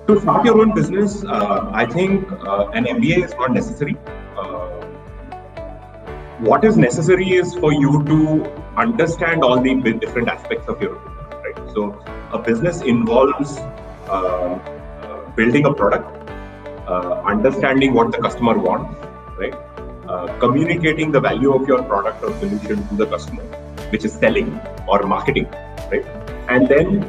To start your own business, I think an MBA is not necessary. Uh, what is necessary is for you to understand all the different aspects of your business, right? So, a business involves building a product, understanding what the customer wants, right? Communicating the value of your product or solution to the customer, which is selling or marketing, right? And then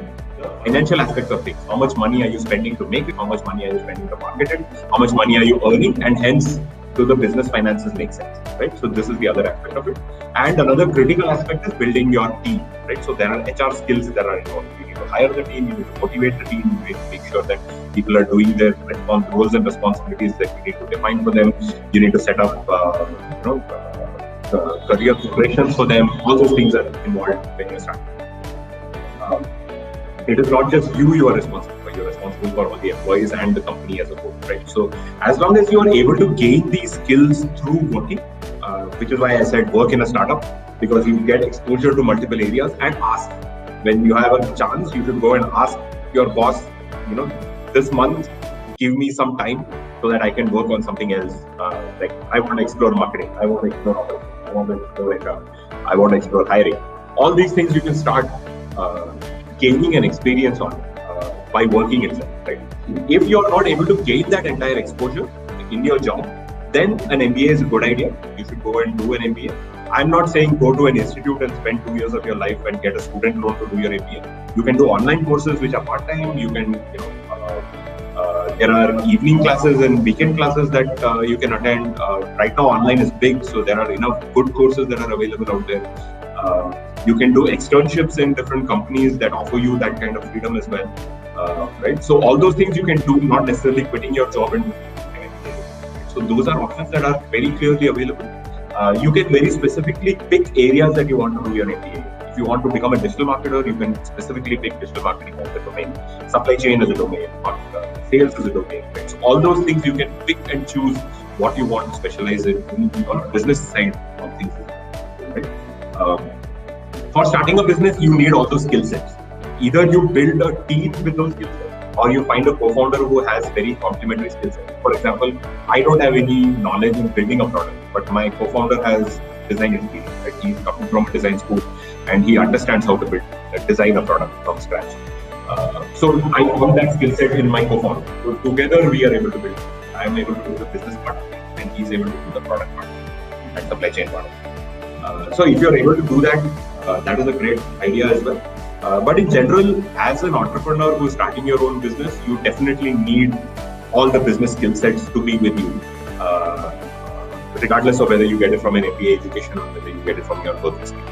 the financial aspects of things. How much money are you spending to make it? How much money are you spending to market it? How much money are you earning? And hence, do the business finances make sense, right? So this is the other aspect of it. And another critical aspect is building your team, right? So there are HR skills that are involved. You need to hire the team, you need to motivate the team, you need to make sure that people are doing their roles and responsibilities that you need to define for them. You need to set up, career progressions for them. All those things are involved when you start. Um, it is not just you are responsible for. You're responsible for all the employees and the company as a whole, right? So as long as you are able to gain these skills through working, which is why I said work in a startup, because you get exposure to multiple areas and ask. When you have a chance, you should go and ask your boss, this month, give me some time so that I can work on something else. Like I want to explore marketing, I want to explore operations, I want to explore HR, I want to explore hiring. All these things you can start gaining an experience on by working itself, right? If you're not able to gain that entire exposure in your job, then an MBA is a good idea. You should go and do an MBA. I'm not saying go to an institute and spend 2 years of your life and get a student loan to do your MBA. You can do online courses which are part-time. You can, there are evening classes and weekend classes that you can attend. Right now, online is big, so there are enough good courses that are available out there. You can do externships in different companies that offer you that kind of freedom as well, right? So all those things you can do, not necessarily quitting your job and so those are options that are very clearly available. You can very specifically pick areas that you want to do your MBA. If you want to become a digital marketer, you can specifically pick digital marketing as a domain. Supply chain is a domain, or sales is a domain. Right? So all those things you can pick and choose what you want to specialize in on business side of things. Right? For starting a business, you need all those skill sets. Either you build a team with those skill sets, or you find a co-founder who has very complementary skill sets. For example, I don't have any knowledge in building a product, but my co-founder has design experience. Right? He's coming from a design school, and he understands how to design a product from scratch. So I found that skill set in my co-founder. So together we are able to build. I am able to do the business part, and he's able to do the product part and supply chain part. So if you're able to do that, that is a great idea as well. But in general, as an entrepreneur who's starting your own business, you definitely need all the business skill sets to be with you, regardless of whether you get it from an MBA education or whether you get it from your work experience.